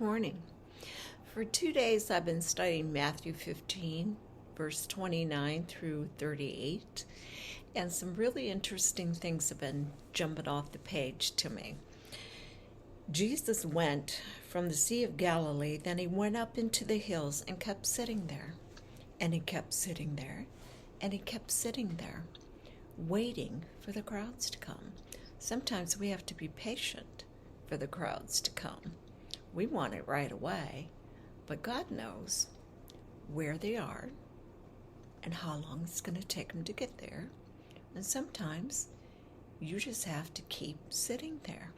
Morning. For 2 days, I've been studying Matthew 15, verse 29 through 38, and some really interesting things have been jumping off the page to me. Jesus went from the Sea of Galilee, then he went up into the hills and kept sitting there, and he kept sitting there, and he kept sitting there, waiting for the crowds to come. Sometimes we have to be patient for the crowds to come. We want it right away, but God knows where they are and how long it's going to take them to get there. And sometimes you just have to keep sitting there.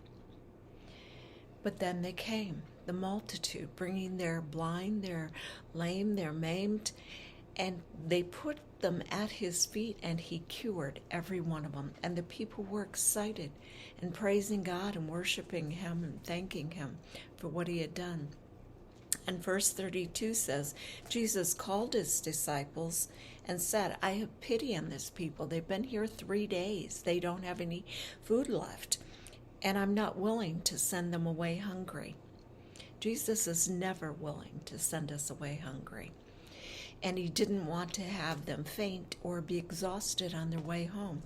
But then they came, the multitude, bringing their blind, their lame, their maimed, and they put them at his feet, and he cured every one of them. And the people were excited and praising God and worshiping him and thanking him for what he had done. And verse 32 says, Jesus called his disciples and said, I have pity on this people. They've been here 3 days. They don't have any food left, and I'm not willing to send them away hungry. Jesus is never willing to send us away hungry. And he didn't want to have them faint or be exhausted on their way home.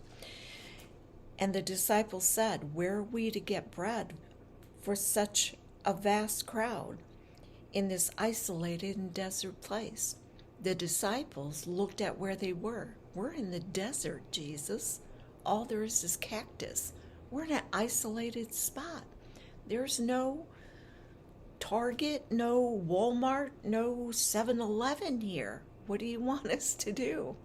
And the disciples said, where are we to get bread for such a vast crowd in this isolated and desert place? The disciples looked at where they were. We're in the desert, Jesus. All there is cactus. We're in an isolated spot. There's no Target, no Walmart, no 7-Eleven here. What do you want us to do?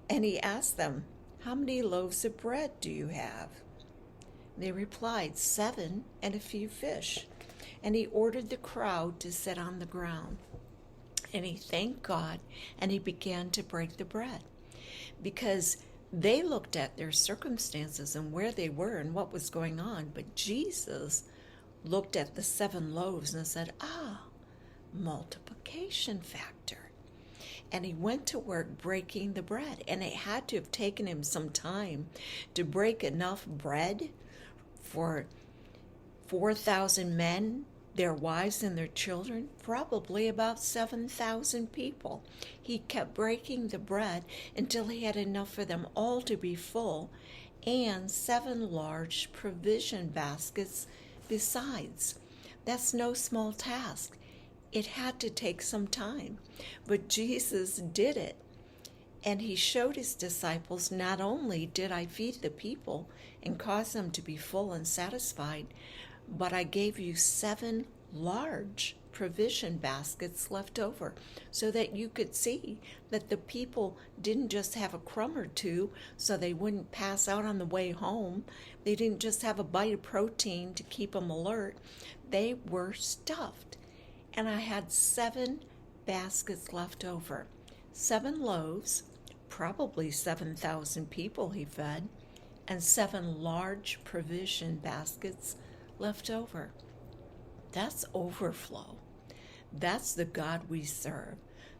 And he asked them, how many loaves of bread do you have? They replied, 7 and a few fish. And he ordered the crowd to sit on the ground. And he thanked God, and he began to break the bread. Because they looked at their circumstances and where they were and what was going on. But Jesus looked at the 7 loaves and said, multiplication factor. And he went to work breaking the bread. And it had to have taken him some time to break enough bread for 4,000 men, their wives and their children, probably about 7,000 people. He kept breaking the bread until he had enough for them all to be full, and 7 large provision baskets besides. That's no small task. It had to take some time, but Jesus did it. And he showed his disciples, not only did I feed the people and cause them to be full and satisfied, but I gave you 7 large provision baskets left over so that you could see that the people didn't just have a crumb or two so they wouldn't pass out on the way home. They didn't just have a bite of protein to keep them alert. They were stuffed. And I had 7 baskets left over. 7 loaves, probably 7,000 people he fed, and 7 large provision baskets left over. That's overflow. That's the God we serve,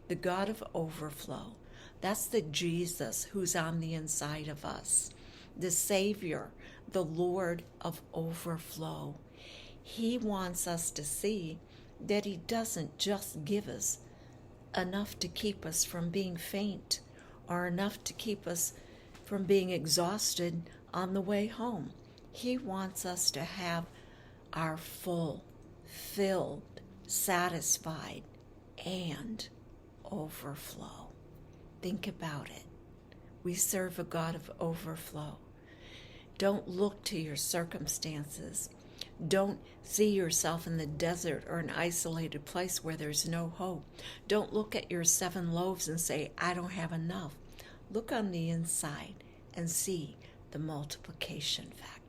the God of overflow. That's the Jesus who's on the inside of us, the Savior, the Lord of overflow. He wants us to see that he doesn't just give us enough to keep us from being faint or enough to keep us from being exhausted on the way home. He wants us to have our full, filled, satisfied, and overflow. Think about it. We serve a God of overflow. Don't look to your circumstances. Don't see yourself in the desert or an isolated place where there's no hope. Don't look at your 7 loaves and say, I don't have enough. Look on the inside and see the multiplication factor.